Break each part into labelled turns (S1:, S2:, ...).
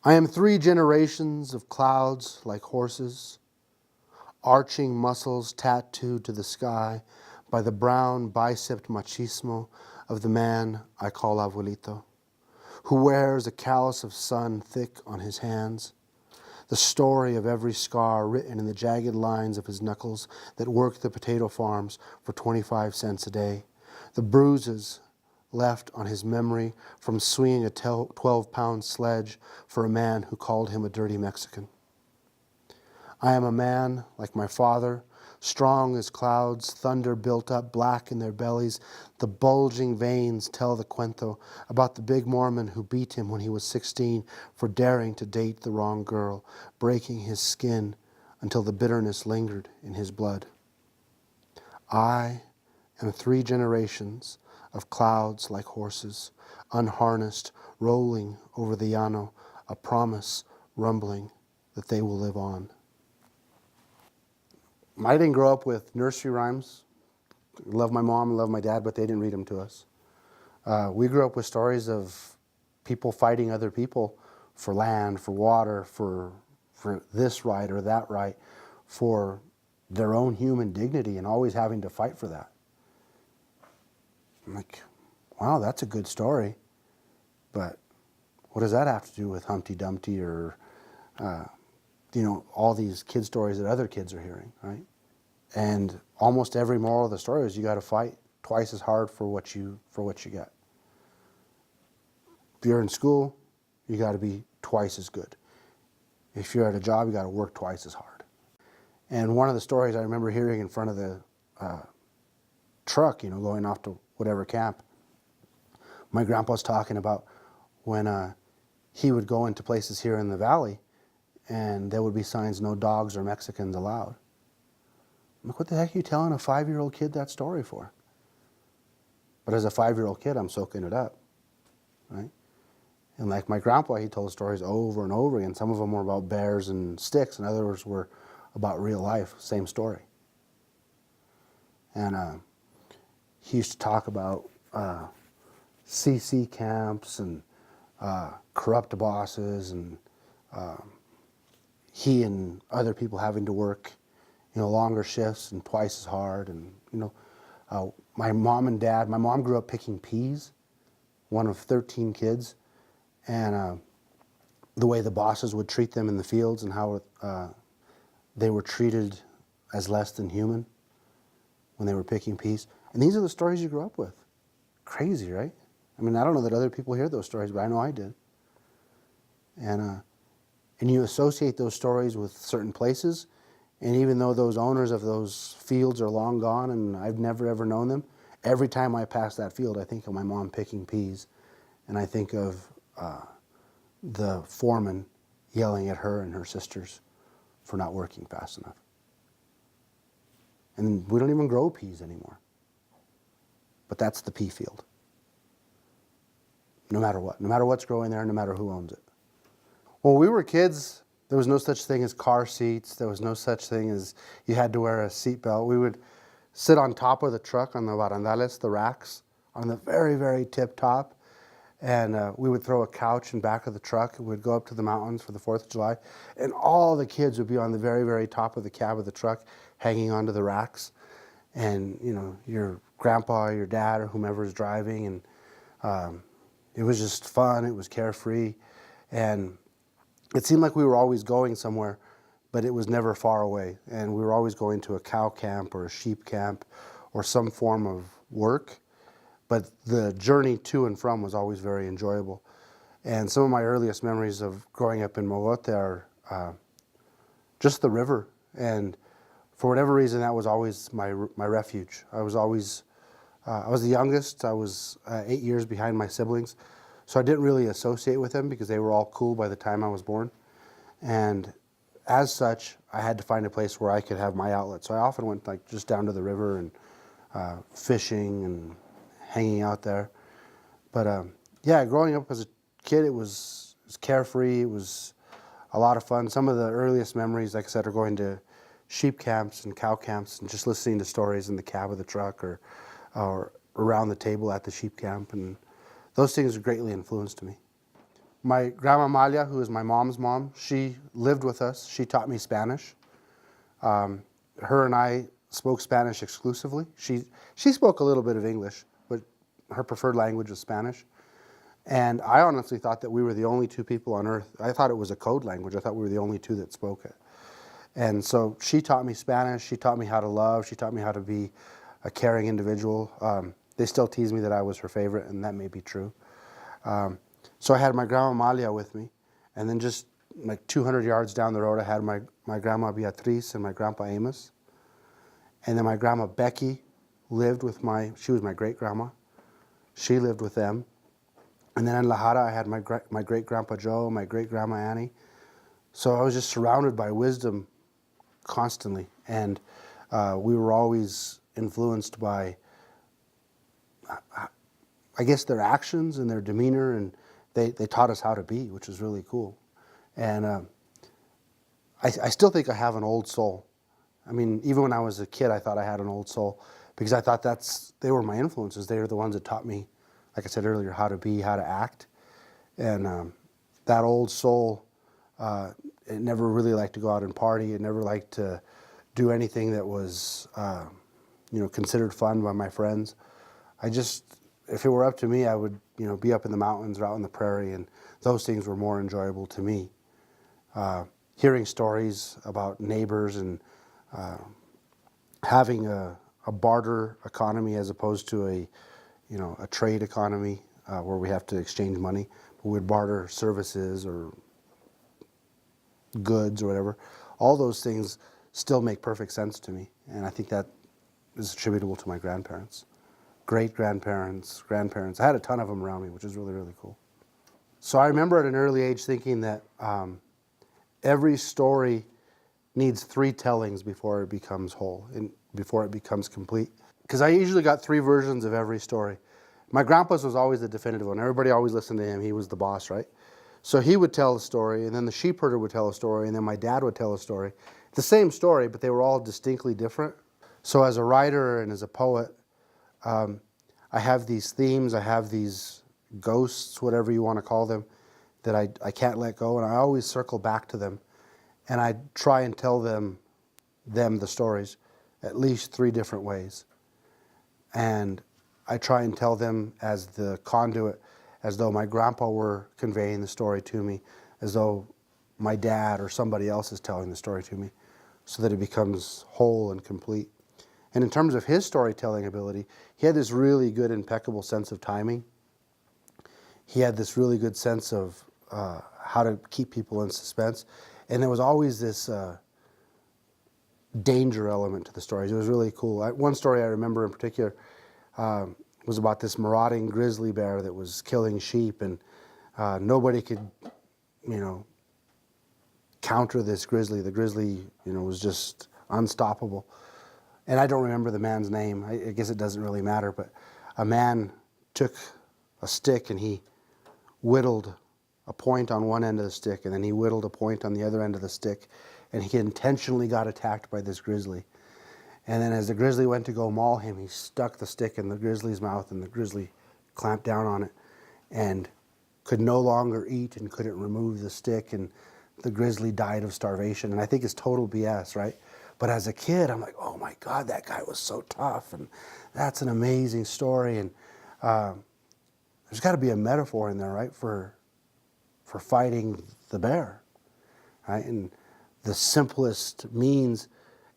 S1: I am 3 generations of clouds like horses, arching muscles tattooed to the sky by the brown bicepped machismo of the man I call abuelito, who wears a callus of sun thick on his hands, the story of every scar written in the jagged lines of his knuckles that worked the potato farms for 25 cents a day, the bruises left on his memory from swinging a 12-pound sledge for a man who called him a dirty Mexican. I am a man like my father, strong as clouds, thunder built up black in their bellies. The bulging veins tell the cuento about the big Mormon who beat him when he was 16 for daring to date the wrong girl, breaking his skin until the bitterness lingered in his blood. I am 3 generations of clouds like horses, unharnessed, rolling over the llano, a promise rumbling that they will live on. I didn't grow up with nursery rhymes. I love my mom and love my dad, but they didn't read them to us. We grew up with stories of people fighting other people for land, for water, for this right or that right, for their own human dignity, and always having to fight for that. I'm like, wow, that's a good story, but what does that have to do with Humpty Dumpty or all these kid stories that other kids are hearing, right? And almost every moral of the story is you got to fight twice as hard for what you get. If you're in school, you got to be twice as good. If you're at a job, you got to work twice as hard. And one of the stories I remember hearing in front of the truck, going off to whatever camp, my grandpa's talking about when he would go into places here in the valley and there would be signs, no dogs or Mexicans allowed. I'm like, what the heck are you telling a 5-year-old kid that story for? But as a 5-year-old kid, I'm soaking it up, right? And like my grandpa, he told stories over and over again. Some of them were about bears and sticks, and others were about real life, same story. And he used to talk about CC camps and corrupt bosses, and he and other people having to work longer shifts and twice as hard. And my mom grew up picking peas, one of 13 kids, and the way the bosses would treat them in the fields and how they were treated as less than human when they were picking peas. And these are the stories you grew up with. Crazy, right? I mean, I don't know that other people hear those stories, but I know I did. And you associate those stories with certain places, and even though those owners of those fields are long gone and I've never ever known them, every time I pass that field, I think of my mom picking peas, and I think of the foreman yelling at her and her sisters for not working fast enough. And we don't even grow peas anymore. But that's the pea field. No matter what. No matter what's growing there, no matter who owns it. When we were kids, there was no such thing as car seats. There was no such thing as you had to wear a seatbelt. We would sit on top of the truck on the barandales, the racks, on the very, very tip top. And we would throw a couch in back of the truck. We'd go up to the mountains for the 4th of July. And all the kids would be on the very, very top of the cab of the truck, hanging onto the racks. And, your grandpa, your dad, or whomever is driving. And it was just fun. It was carefree. And it seemed like we were always going somewhere, but it was never far away. And we were always going to a cow camp or a sheep camp or some form of work. But the journey to and from was always very enjoyable. And some of my earliest memories of growing up in Mogote are just the river. And for whatever reason, that was always my refuge. I was the youngest. I was 8 years behind my siblings. So I didn't really associate with them because they were all cool by the time I was born. And as such, I had to find a place where I could have my outlet. So I often went just down to the river and fishing and hanging out there. But growing up as a kid, it was carefree. It was a lot of fun. Some of the earliest memories, like I said, are going to sheep camps and cow camps and just listening to stories in the cab of the truck or around the table at the sheep camp. And those things greatly influenced me. My grandma Malia, who is my mom's mom, she lived with us. She taught me Spanish. Her and I spoke Spanish exclusively. She spoke a little bit of English, but her preferred language was Spanish. And I honestly thought that we were the only two people on earth. I thought it was a code language. I thought we were the only two that spoke it. And so she taught me Spanish. She taught me how to love. She taught me how to be a caring individual. They still tease me that I was her favorite, and that may be true. So I had my grandma Malia with me, and then just like 200 yards down the road, I had my grandma Beatriz and my grandpa Amos. And then my grandma Becky lived with she was my great-grandma. She lived with them. And then in La Jara, I had my great-grandpa Joe, my great-grandma Annie. So I was just surrounded by wisdom constantly. And we were always influenced by, I guess, their actions and their demeanor, and they taught us how to be, which was really cool. And I still think I have an old soul. I mean, even when I was a kid, I thought I had an old soul because I thought they were my influences. They were the ones that taught me, like I said earlier, how to be, how to act. And that old soul, it never really liked to go out and party. It never liked to do anything that was, considered fun by my friends. If it were up to me, I would, be up in the mountains or out in the prairie, and those things were more enjoyable to me. Hearing stories about neighbors and having a barter economy as opposed to a trade economy where we have to exchange money. We would barter services or goods or whatever. All those things still make perfect sense to me, and I think that is attributable to my grandparents. Great-grandparents, grandparents. I had a ton of them around me, which is really, really cool. So I remember at an early age thinking that every story needs 3 tellings before it becomes whole and before it becomes complete. Because I usually got 3 versions of every story. My grandpa's was always the definitive one. Everybody always listened to him. He was the boss, right? So he would tell a story, and then the sheep herder would tell a story, and then my dad would tell a story. The same story, but they were all distinctly different. So as a writer and as a poet, I have these themes, I have these ghosts, whatever you want to call them, that I can't let go, and I always circle back to them. And I try and tell them the stories at least 3 different ways. And I try and tell them as the conduit, as though my grandpa were conveying the story to me, as though my dad or somebody else is telling the story to me, so that it becomes whole and complete. And in terms of his storytelling ability, he had this really good, impeccable sense of timing. He had this really good sense of how to keep people in suspense. And there was always this danger element to the stories. It was really cool. One story I remember in particular was about this marauding grizzly bear that was killing sheep, and nobody could, counter this grizzly. The grizzly, was just unstoppable. And I don't remember the man's name. I guess it doesn't really matter, but a man took a stick and he whittled a point on one end of the stick, and then he whittled a point on the other end of the stick, and he intentionally got attacked by this grizzly. And then as the grizzly went to go maul him, he stuck the stick in the grizzly's mouth, and the grizzly clamped down on it and could no longer eat and couldn't remove the stick, and the grizzly died of starvation. And I think it's total BS, right? But as a kid, I'm like, oh my God, that guy was so tough, and that's an amazing story. And there's got to be a metaphor in there, right, for fighting the bear, right? And the simplest means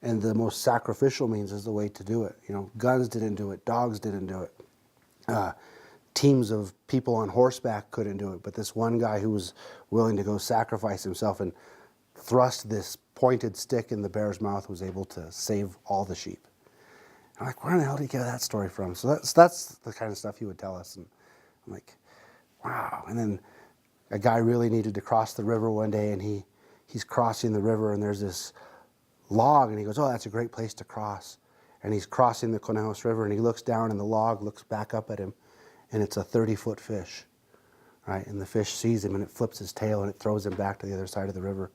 S1: and the most sacrificial means is the way to do it. Guns didn't do it, dogs didn't do it. Teams of people on horseback couldn't do it, but this one guy who was willing to go sacrifice himself and thrust this pointed stick in the bear's mouth was able to save all the sheep. I'm like, where in the hell did he get that story from? So that's the kind of stuff he would tell us. And I'm like, wow. And then a guy really needed to cross the river one day, and he's crossing the river, and there's this log, and he goes, oh, that's a great place to cross. And he's crossing the Conejos River, and he looks down, and the log looks back up at him, and it's a 30-foot fish, right? And the fish sees him, and it flips his tail, and it throws him back to the other side of the river.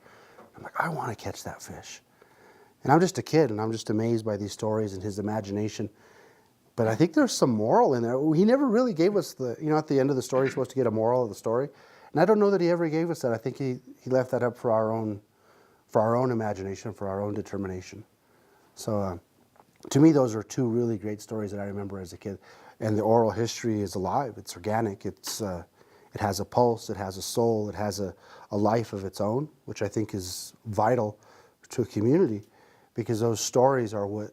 S1: I'm like, I want to catch that fish. And I'm just a kid, and I'm just amazed by these stories and his imagination. But I think there's some moral in there. He never really gave us at the end of the story, you're supposed to get a moral of the story. And I don't know that he ever gave us that. I think he left that up for our own imagination, for our own determination. So to me, those are two really great stories that I remember as a kid. And the oral history is alive. It's organic. It has a pulse. It has a soul. It has a life of its own, which I think is vital to a community, because those stories are what,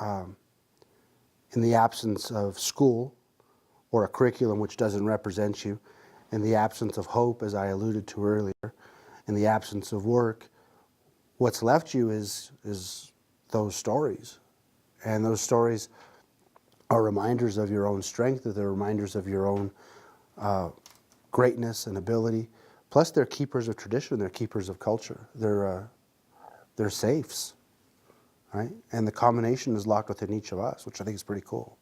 S1: in the absence of school or a curriculum which doesn't represent you, in the absence of hope, as I alluded to earlier, in the absence of work, what's left you is those stories. And those stories are reminders of your own strength, they're reminders of your own greatness and ability. Plus, they're keepers of tradition, they're keepers of culture. They're safes, right? And the combination is locked within each of us, which I think is pretty cool.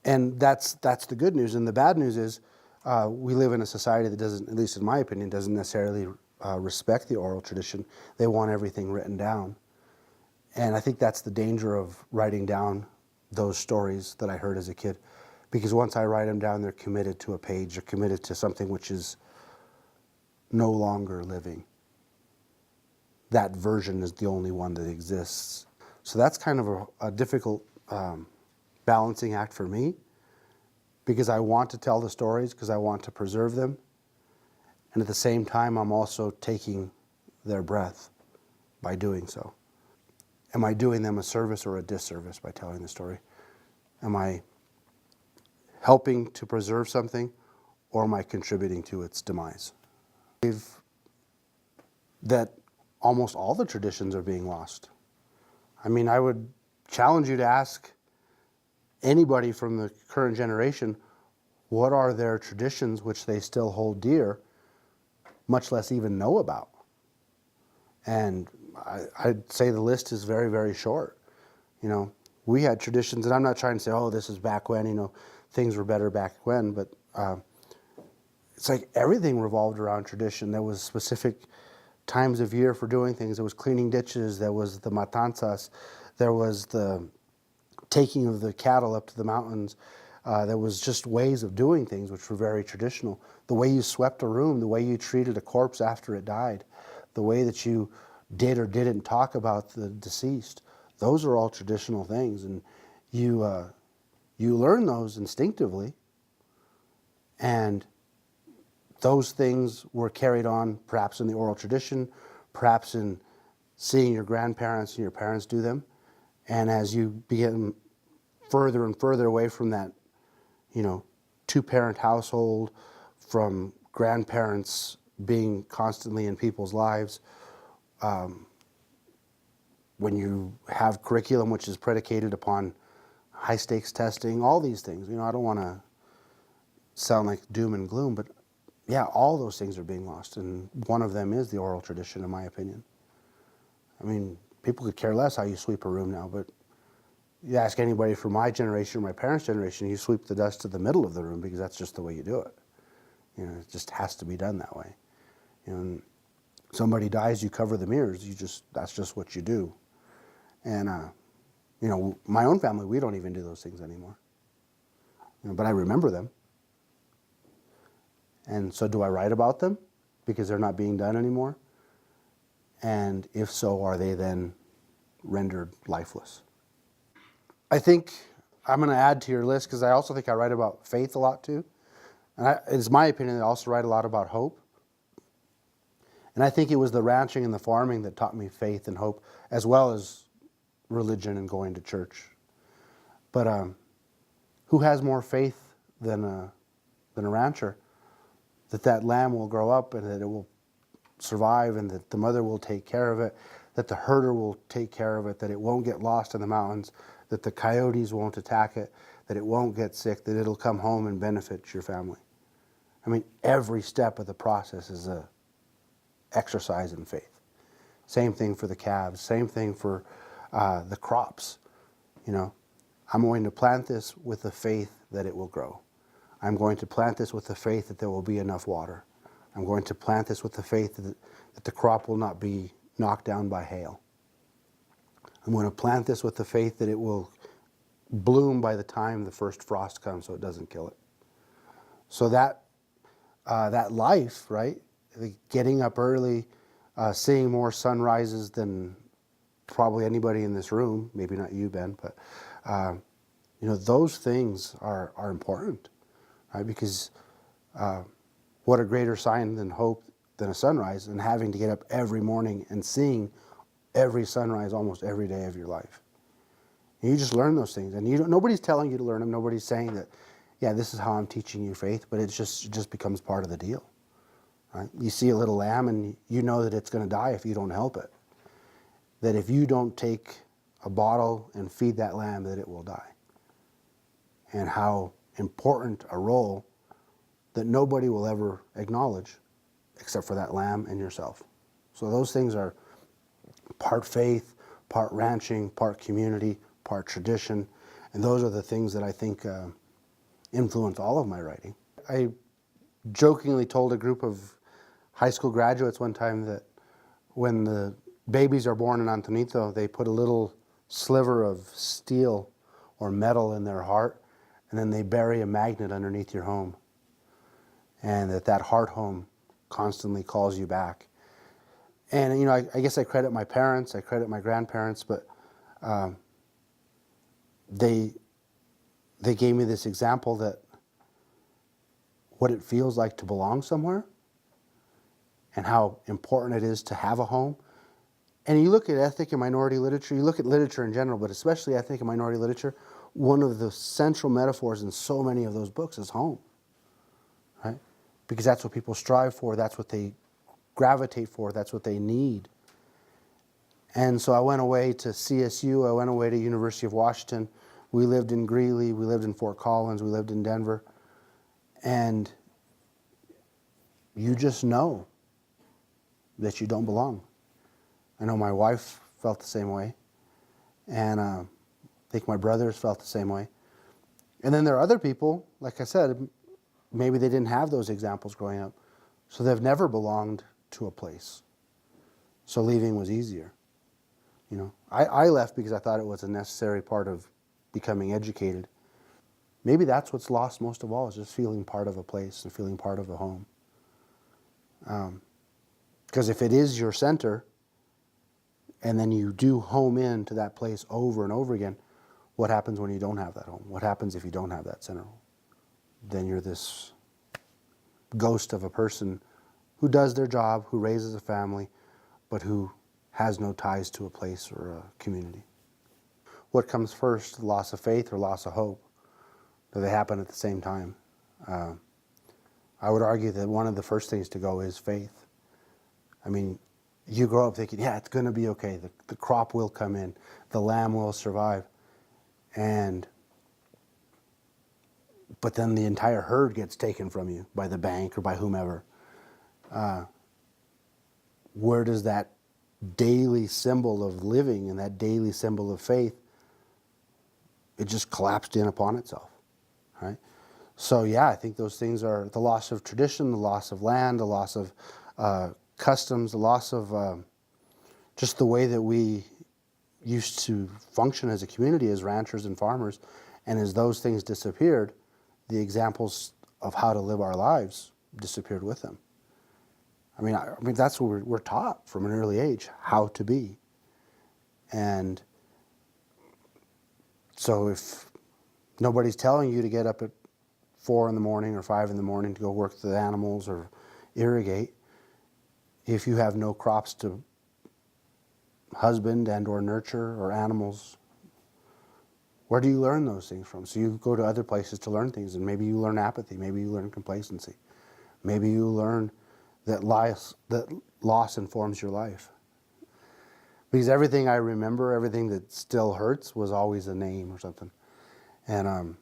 S1: And that's the good news. And the bad news is we live in a society that doesn't, at least in my opinion, doesn't necessarily respect the oral tradition. They want everything written down. And I think that's the danger of writing down those stories that I heard as a kid. Because once I write them down, they're committed to a page, they're committed to something which is no longer living. That version is the only one that exists. So that's kind of a difficult balancing act for me, because I want to tell the stories, because I want to preserve them. And at the same time, I'm also taking their breath by doing so. Am I doing them a service or a disservice by telling the story? Am I helping to preserve something, or am I contributing to its demise? That almost all the traditions are being lost. I mean, I would challenge you to ask anybody from the current generation, what are their traditions which they still hold dear, much less even know about? And I'd say the list is very, very short. You know, we had traditions, and I'm not trying to say, oh, this is back when, you know, things were better back when, but it's like everything revolved around tradition. There was specific times of year for doing things. There was cleaning ditches, there was the matanzas, there was the taking of the cattle up to the mountains. There was just ways of doing things which were very traditional. The way you swept a room, the way you treated a corpse after it died, the way that you did or didn't talk about the deceased. Those are all traditional things, and you learn those instinctively, and those things were carried on perhaps in the oral tradition, perhaps in seeing your grandparents and your parents do them. And as you begin further and further away from that, you know, two-parent household, from grandparents being constantly in people's lives, when you have curriculum which is predicated upon high-stakes testing, all these things, you know, I don't want to sound like doom and gloom, but yeah, all those things are being lost, and one of them is the oral tradition, in my opinion. I mean, people could care less how you sweep a room now, but you ask anybody from my generation or my parents' generation, you sweep the dust to the middle of the room, because that's just the way you do it. You know, it just has to be done that way. You know, and somebody dies, you cover the mirrors. That's just what you do. And you know, my own family, we don't even do those things anymore. You know, but I remember them. And so, do I write about them because they're not being done anymore? And if so, are they then rendered lifeless? I think I'm going to add to your list, because I also think I write about faith a lot too. And it's my opinion that I also write a lot about hope. And I think it was the ranching and the farming that taught me faith and hope, as well as religion and going to church. But who has more faith than a rancher? That lamb will grow up, and that it will survive, and that the mother will take care of it, that the herder will take care of it, that it won't get lost in the mountains, that the coyotes won't attack it, that it won't get sick, that it'll come home and benefit your family. I mean, every step of the process is a exercise in faith. Same thing for the calves, same thing for the crops. You know, I'm going to plant this with the faith that it will grow. I'm going to plant this with the faith that there will be enough water. I'm going to plant this with the faith that the crop will not be knocked down by hail. I'm going to plant this with the faith that it will bloom by the time the first frost comes, so it doesn't kill it. So that that life, right? Like getting up early, seeing more sunrises than probably anybody in this room. Maybe not you, Ben, but those things are important, right? Because what a greater sign than hope than a sunrise, and having to get up every morning and seeing every sunrise almost every day of your life. And you just learn those things, and nobody's telling you to learn them. Nobody's saying that, yeah, this is how I'm teaching you faith, but it just becomes part of the deal. Right? You see a little lamb, and you know that it's going to die if you don't help it. That if you don't take a bottle and feed that lamb, that it will die. And how important a role that nobody will ever acknowledge except for that lamb and yourself. So those things are part faith, part ranching, part community, part tradition, and those are the things that I think influence all of my writing. I jokingly told a group of high school graduates one time that when the babies are born in Antonito, they put a little sliver of steel or metal in their heart, and then they bury a magnet underneath your home. And that heart home constantly calls you back. And, I guess I credit my parents, I credit my grandparents, but they gave me this example that what it feels like to belong somewhere and how important it is to have a home. And you look at ethnic and minority literature, you look at literature in general, but especially ethnic and minority literature, one of the central metaphors in so many of those books is home, right? Because that's what people strive for, that's what they gravitate for, that's what they need. And so I went away to CSU, I went away to University of Washington, we lived in Greeley, we lived in Fort Collins, we lived in Denver, and you just know that you don't belong. I know my wife felt the same way, and I think my brothers felt the same way. And then there are other people, like I said, maybe they didn't have those examples growing up, so they've never belonged to a place. So leaving was easier. I left because I thought it was a necessary part of becoming educated. Maybe that's what's lost most of all, is just feeling part of a place and feeling part of a home. Because if it is your center, and then you do home in to that place over and over again, what happens when you don't have that home? What happens if you don't have that center? Then you're this ghost of a person who does their job, who raises a family, but who has no ties to a place or a community. What comes first, loss of faith or loss of hope? Do they happen at the same time? I would argue that one of the first things to go is faith. I mean, you grow up thinking, yeah, it's going to be okay. The crop will come in. The lamb will survive. But then the entire herd gets taken from you by the bank or by whomever. Where does that daily symbol of living and that daily symbol of faith, it just collapsed in upon itself, right? So yeah, I think those things are the loss of tradition, the loss of land, the loss of customs, the loss of just the way that we used to function as a community, as ranchers and farmers. And as those things disappeared, the examples of how to live our lives disappeared with them. I mean that's what we're taught from an early age, how to be. And so if nobody's telling you to get up at 4 in the morning or 5 in the morning to go work the animals or irrigate, if you have no crops to husband and or nurture or animals, where do you learn those things from? So you go to other places to learn things, and maybe you learn apathy, maybe you learn complacency, maybe you learn that loss informs your life. Because everything I remember, everything that still hurts, was always a name or something. And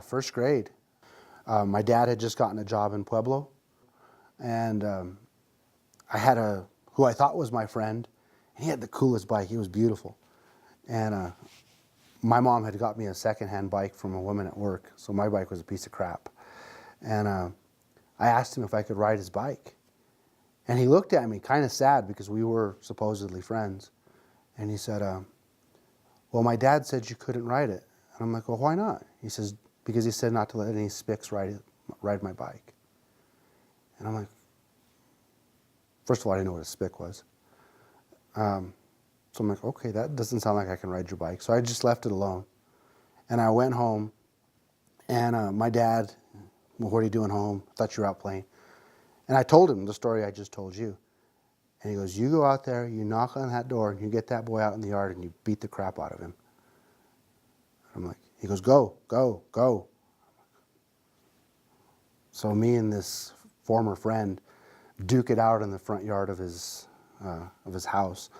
S1: first grade, my dad had just gotten a job in Pueblo, and I had who I thought was my friend, and he had the coolest bike. He was beautiful. And my mom had got me a secondhand bike from a woman at work, so my bike was a piece of crap. And I asked him if I could ride his bike. And he looked at me kind of sad because we were supposedly friends. And he said, well, my dad said you couldn't ride it. And I'm like, well, why not? He says, because he said not to let any spicks ride my bike. And I'm like, first of all, I didn't know what a spick was. So I'm like, okay, that doesn't sound like I can ride your bike. So I just left it alone. And I went home, and my dad, well, what are you doing home? I thought you were out playing. And I told him the story I just told you. And he goes, you go out there, you knock on that door, and you get that boy out in the yard, and you beat the crap out of him. I'm like, he goes, go, go, go. So me and this former friend duke it out in the front yard of his house.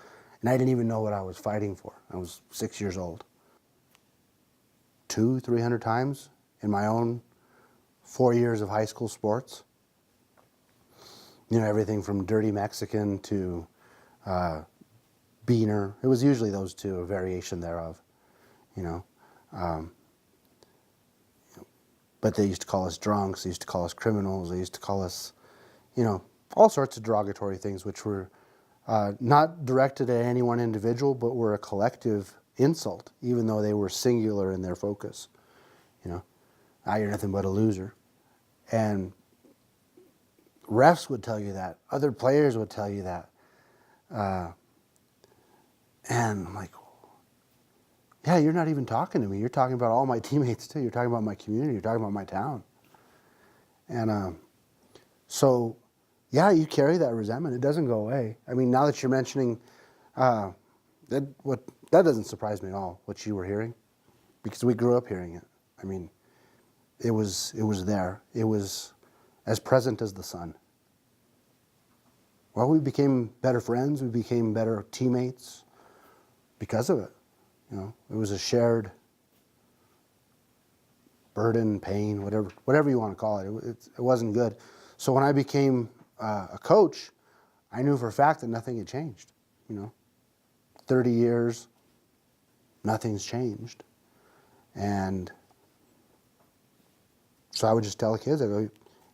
S1: And I didn't even know what I was fighting for. I was 6 years old. 200-300 times in my own 4 years of high school sports. You know, everything from Dirty Mexican to Beaner. It was usually those two, a variation thereof, you know. But they used to call us drunks, they used to call us criminals, they used to call us, you know, all sorts of derogatory things, which were not directed at any one individual, but were a collective insult, even though they were singular in their focus. You know, you're nothing but a loser. And refs would tell you that. Other players would tell you that. And I'm like, yeah, you're not even talking to me. You're talking about all my teammates too. You're talking about my community. You're talking about my town. And so, yeah, you carry that resentment. It doesn't go away. I mean, now that you're mentioning that doesn't surprise me at all, what you were hearing, because we grew up hearing it. I mean, it was there. It was as present as the sun. Well, we became better friends. We became better teammates because of it. You know, it was a shared burden, pain, whatever you want to call it. It wasn't good. So when I became a coach, I knew for a fact that nothing had changed. You know, 30 years, nothing's changed. And so I would just tell the kids, I go,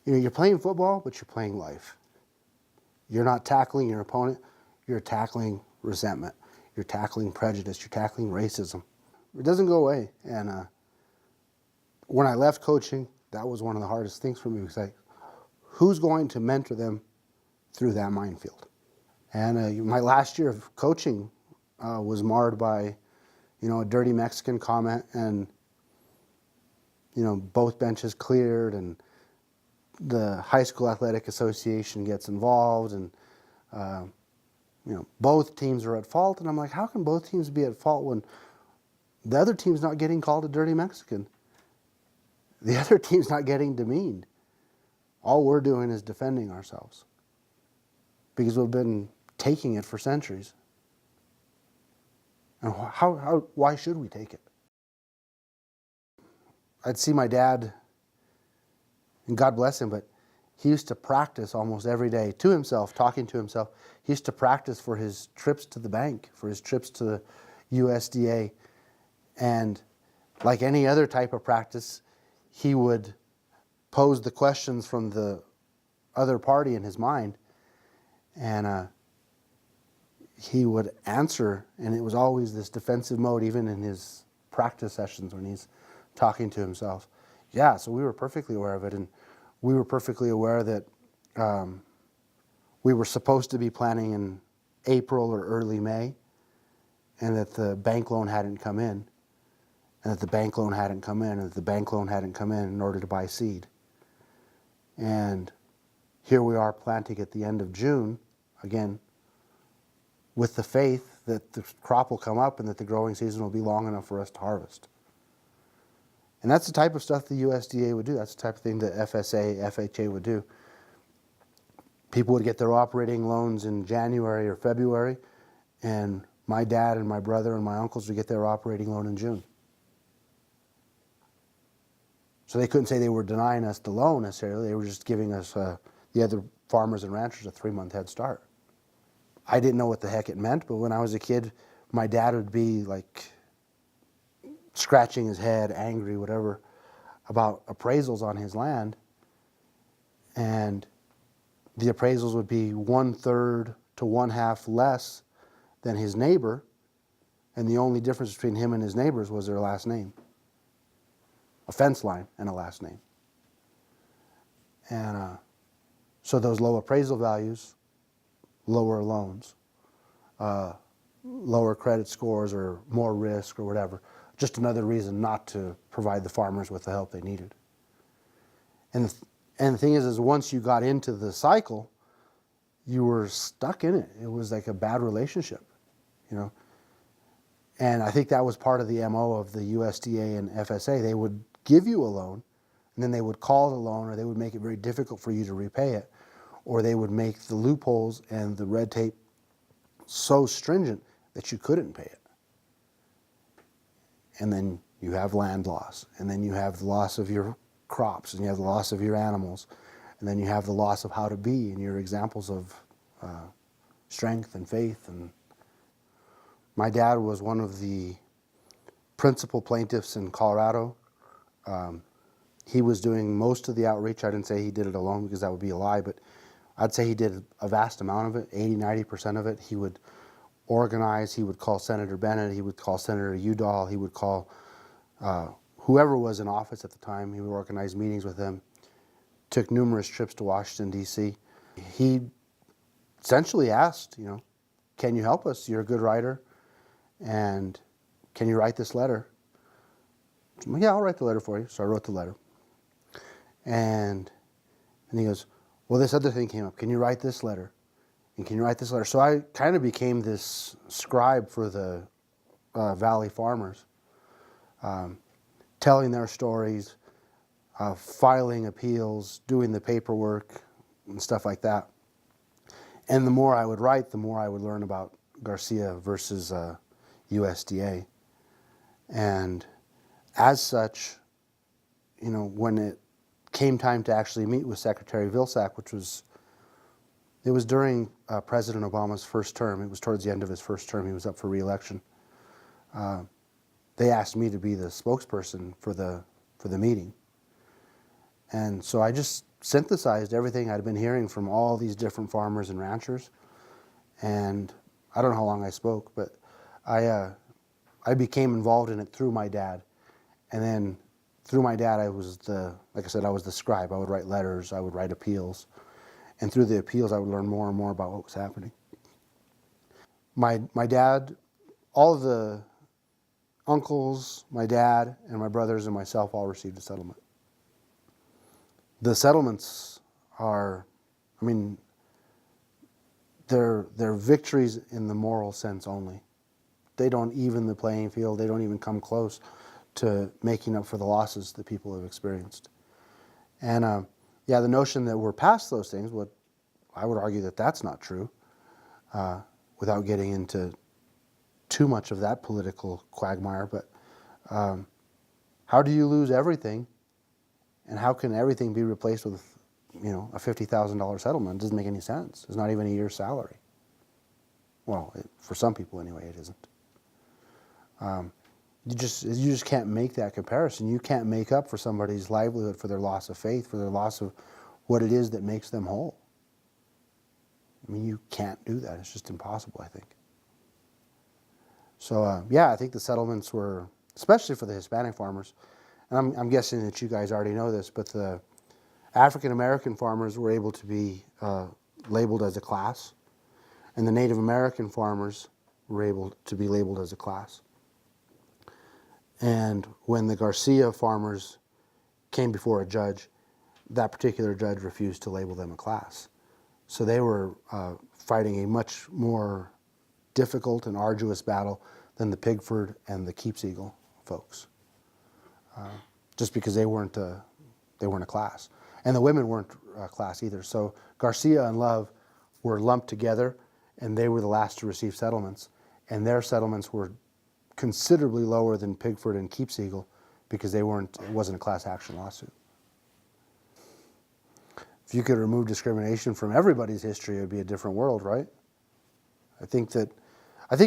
S1: you know, you're playing football, but you're playing life. You're not tackling your opponent, you're tackling resentment. You're tackling prejudice, you're tackling racism. It doesn't go away. And when I left coaching, that was one of the hardest things for me, because who's going to mentor them through that minefield? And my last year of coaching was marred by, you know, a Dirty Mexican comment, and, you know, both benches cleared, and the High School Athletic Association gets involved, and you know, both teams are at fault. And I'm like, how can both teams be at fault when the other team's not getting called a Dirty Mexican? The other team's not getting demeaned. All we're doing is defending ourselves, because we've been taking it for centuries. And why should we take it? I'd see my dad, and God bless him, but he used to practice almost every day to himself, talking to himself. He used to practice for his trips to the bank, for his trips to the USDA. And like any other type of practice, he would pose the questions from the other party in his mind. And he would answer, and it was always this defensive mode, even in his practice sessions when he's talking to himself. Yeah, so we were perfectly aware of it, and we were perfectly aware that we were supposed to be planning in April or early May, and that the bank loan hadn't come in, and that the bank loan hadn't come in, and that the bank loan hadn't come in order to buy seed. And here we are planting at the end of June, again, with the faith that the crop will come up and that the growing season will be long enough for us to harvest. And that's the type of stuff the USDA would do. That's the type of thing that FSA, FHA would do. People would get their operating loans in January or February, and my dad and my brother and my uncles would get their operating loan in June. So they couldn't say they were denying us the loan necessarily. They were just giving us, the other farmers and ranchers, a 3-month head start. I didn't know what the heck it meant, but when I was a kid, my dad would be like scratching his head, angry, whatever, about appraisals on his land. And the appraisals would be 1/3 to 1/2 less than his neighbor. And the only difference between him and his neighbors was their last name. A fence line and a last name. And So those low appraisal values, lower loans, lower credit scores, or more risk, or whatever. Just another reason not to provide the farmers with the help they needed. And the thing is once you got into the cycle, you were stuck in it. It was like a bad relationship, you know. And I think that was part of the MO of the USDA and FSA. They would give you a loan, and then they would call the loan, or they would make it very difficult for you to repay it, or they would make the loopholes and the red tape so stringent that you couldn't pay it. And then you have land loss, and then you have the loss of your crops, and you have the loss of your animals, and then you have the loss of how to be, and your examples of strength and faith. And my dad was one of the principal plaintiffs in Colorado. He was doing most of the outreach. I didn't say he did it alone because that would be a lie, but I'd say he did a vast amount of it, 80–90% of it. He would organize, he would call Senator Bennett, he would call Senator Udall, he would call whoever was in office at the time. He would organize meetings with them, took numerous trips to Washington, D.C. He essentially asked, can you help us? You're a good writer, and can you write this letter? Yeah, I'll write the letter for you. So I wrote the letter. And he goes, well, this other thing came up. Can you write this letter? And can you write this letter? So I kind of became this scribe for the Valley farmers, telling their stories, filing appeals, doing the paperwork, and stuff like that. And the more I would write, the more I would learn about Garcia versus USDA. And as such, when it came time to actually meet with Secretary Vilsack, it was during President Obama's first term. It was towards the end of his first term. He was up for re-election. They asked me to be the spokesperson for the meeting. And so I just synthesized everything I'd been hearing from all these different farmers and ranchers. And I don't know how long I spoke, but I became involved in it through my dad. And then through my dad, I was the scribe. I would write letters, I would write appeals. And through the appeals, I would learn more and more about what was happening. My dad, all of the uncles, my dad, and my brothers and myself all received a settlement. The settlements are, they're victories in the moral sense only. They don't even the playing field. They don't even come close to making up for the losses that people have experienced. And the notion that we're past those things, I would argue that that's not true, without getting into too much of that political quagmire. But how do you lose everything, and how can everything be replaced with, a $50,000 settlement? It doesn't make any sense. It's not even a year's salary. Well, for some people anyway, it isn't. You just can't make that comparison. You can't make up for somebody's livelihood for their loss of faith, for their loss of what it is that makes them whole. You can't do that. It's just impossible, I think. So, I think the settlements were, especially for the Hispanic farmers, and I'm guessing that you guys already know this, but the African American farmers were able to be labeled as a class, and the Native American farmers were able to be labeled as a class. And when the Garcia farmers came before a judge, that particular judge refused to label them a class. So they were fighting a much more difficult and arduous battle than the Pigford and the Keepseagle folks, just because they weren't a class, and the women weren't a class either. So Garcia and Love were lumped together, and they were the last to receive settlements, and their settlements were considerably lower than Pigford and Keepseagle because it wasn't a class action lawsuit. If you could remove discrimination from everybody's history, it would be a different world, right? I think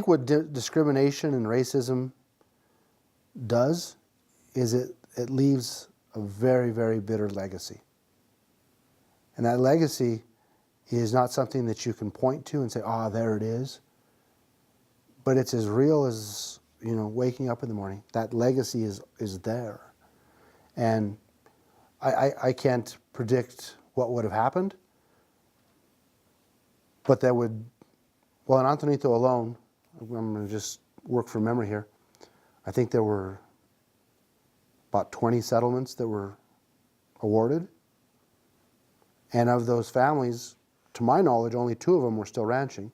S1: what discrimination and racism does is it leaves a very, very bitter legacy. And that legacy is not something that you can point to and say, there it is. But it's as real as, waking up in the morning. That legacy is there. And I can't predict what would have happened, But that would, well, in Antonito alone, I'm going to just work from memory here, I think there were about 20 settlements that were awarded. And of those families, to my knowledge, only 2 of them were still ranching.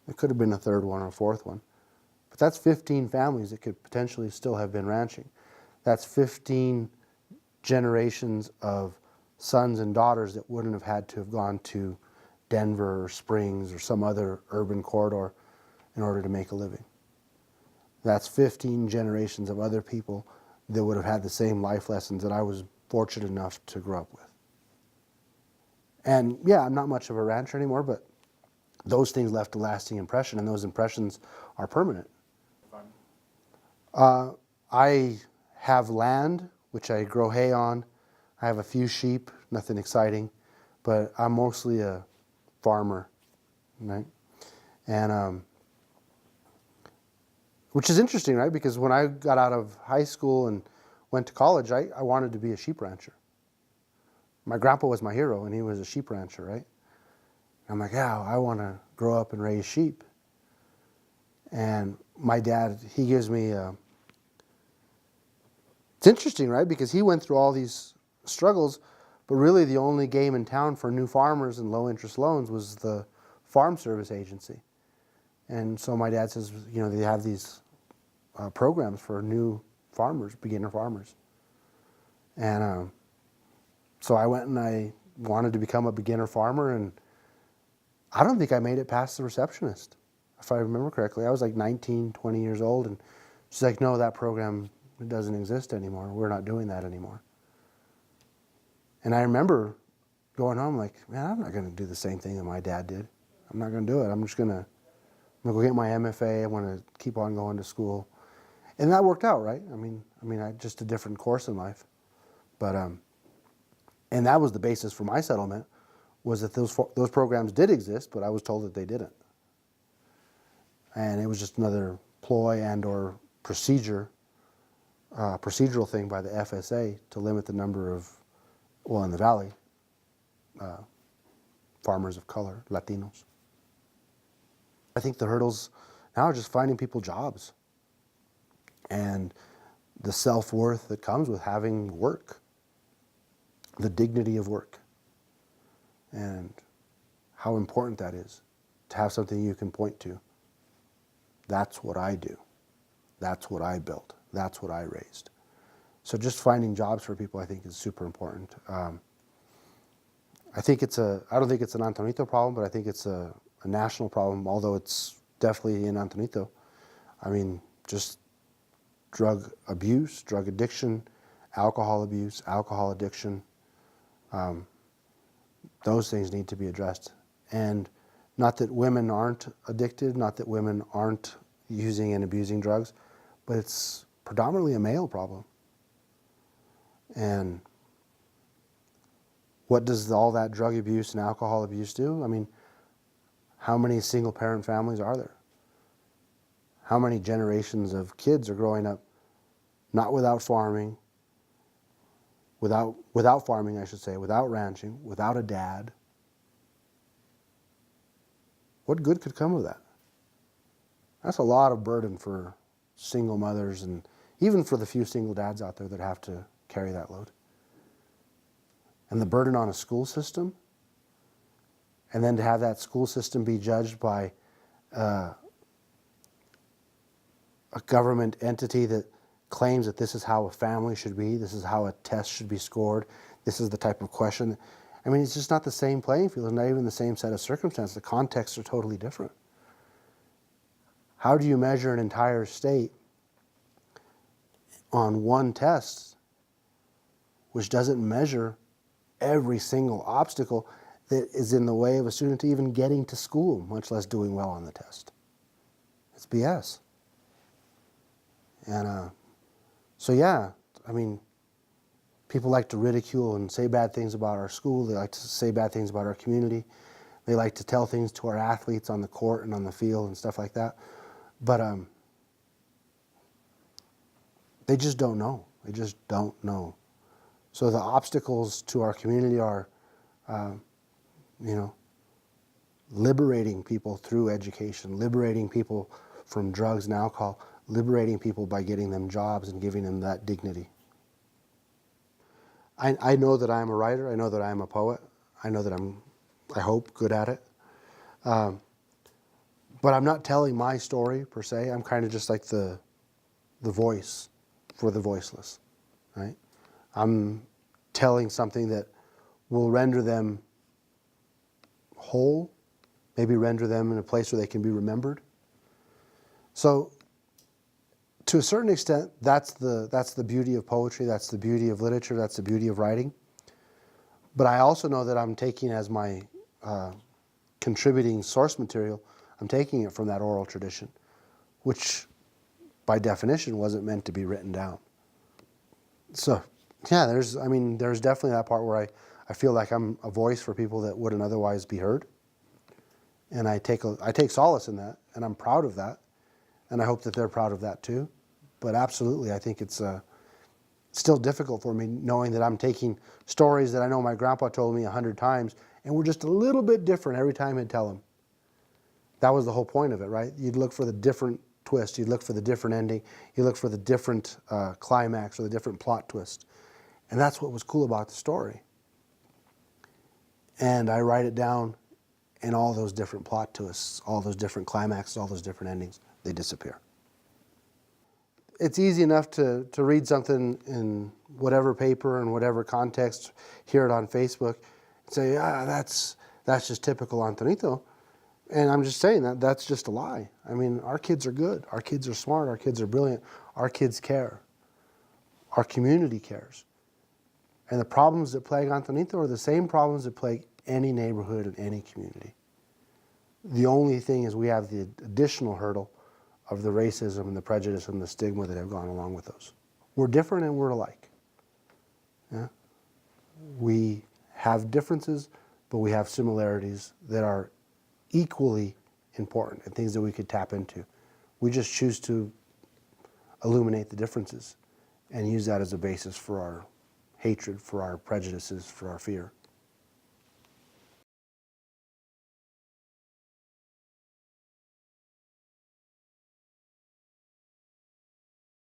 S1: It could have been a third one or a fourth one. But that's 15 families that could potentially still have been ranching. That's 15 generations of sons and daughters that wouldn't have had to have gone to Denver or Springs or some other urban corridor in order to make a living. That's 15 generations of other people that would have had the same life lessons that I was fortunate enough to grow up with. And yeah, I'm not much of a rancher anymore, but those things left a lasting impression, and those impressions are permanent. I have land, which I grow hay on. I have a few sheep, nothing exciting, but I'm mostly a farmer, right? And which is interesting, right? Because when I got out of high school and went to college, I wanted to be a sheep rancher. My grandpa was my hero, and he was a sheep rancher, right? I'm like, yeah, I want to grow up and raise sheep. And my dad, he gives me it's interesting, right? Because he went through all these struggles, but really the only game in town for new farmers and low interest loans was the Farm Service Agency. And so my dad says, you know, they have these programs for new farmers, beginner farmers. And so I went and I wanted to become a beginner farmer, and I don't think I made it past the receptionist, if I remember correctly. I was like 19, 20 years old, and she's like, no, that program doesn't exist anymore. We're not doing that anymore. And I remember going home like, man, I'm not going to do the same thing that my dad did. I'm not going to do it. I'm going to go get my MFA. I want to keep on going to school. And that worked out, right? I mean, just a different course in life. But, and that was the basis for my settlement, was that those programs did exist, but I was told that they didn't. And it was just another ploy and or procedural thing by the FSA to limit the number of, well, in the valley, farmers of color, Latinos. I think the hurdles now are just finding people jobs and the self-worth that comes with having work, the dignity of work, and how important that is to have something you can point to. That's what I do. That's what I built. That's what I raised. So just finding jobs for people, I think, is super important. I don't think it's an Antonito problem, but I think it's a national problem, although it's definitely in Antonito. I mean, just drug abuse, drug addiction, alcohol abuse, alcohol addiction. Those things need to be addressed. And not that women aren't addicted, not that women aren't using and abusing drugs, but it's predominantly a male problem. And what does all that drug abuse and alcohol abuse do? I mean, how many single parent families are there? How many generations of kids are growing up not without farming, without farming, I should say, without ranching, without a dad? What good could come of that? That's a lot of burden for single mothers and even for the few single dads out there that have to carry that load. And the burden on a school system, and then to have that school system be judged by a government entity that claims that this is how a family should be, this is how a test should be scored, this is the type of question. I mean, it's just not the same playing field, it's not even the same set of circumstances. The contexts are totally different. How do you measure an entire state on one test which doesn't measure every single obstacle that is in the way of a student even getting to school, much less doing well on the test? It's BS. And so yeah, I mean, people like to ridicule and say bad things about our school. They like to say bad things about our community. They like to tell things to our athletes on the court and on the field and stuff like that. But they just don't know. They just don't know. So the obstacles to our community are, liberating people through education, liberating people from drugs and alcohol, liberating people by getting them jobs and giving them that dignity. I know that I'm a writer. I know that I'm a poet. I know that I'm, I hope, good at it. But I'm not telling my story per se. I'm kind of just like the voice for the voiceless, right? I'm telling something that will render them whole, maybe render them in a place where they can be remembered. So to a certain extent, that's the beauty of poetry, that's the beauty of literature, that's the beauty of writing. But I also know that I'm taking as my contributing source material, I'm taking it from that oral tradition, which by definition wasn't meant to be written down. So yeah, there's definitely that part where I feel like I'm a voice for people that wouldn't otherwise be heard. And I take solace in that, and I'm proud of that. And I hope that they're proud of that too. But absolutely, I think it's still difficult for me knowing that I'm taking stories that I know my grandpa told me 100 times, and we're just a little bit different every time he'd tell them. That was the whole point of it, right? You'd look for the different twist, you'd look for the different ending, you'd look for the different climax or the different plot twist. And that's what was cool about the story. And I write it down, and all those different plot twists, all those different climaxes, all those different endings, they disappear. It's easy enough to read something in whatever paper and whatever context, hear it on Facebook, and say, that's just typical Antonito. And I'm just saying that's just a lie. I mean, our kids are good. Our kids are smart. Our kids are brilliant. Our kids care. Our community cares. And the problems that plague Antonito are the same problems that plague any neighborhood and any community. The only thing is we have the additional hurdle of the racism and the prejudice and the stigma that have gone along with those. We're different and we're alike. Yeah? We have differences, but we have similarities that are equally important and things that we could tap into. We just choose to illuminate the differences and use that as a basis for our hatred, for our prejudices, for our fear.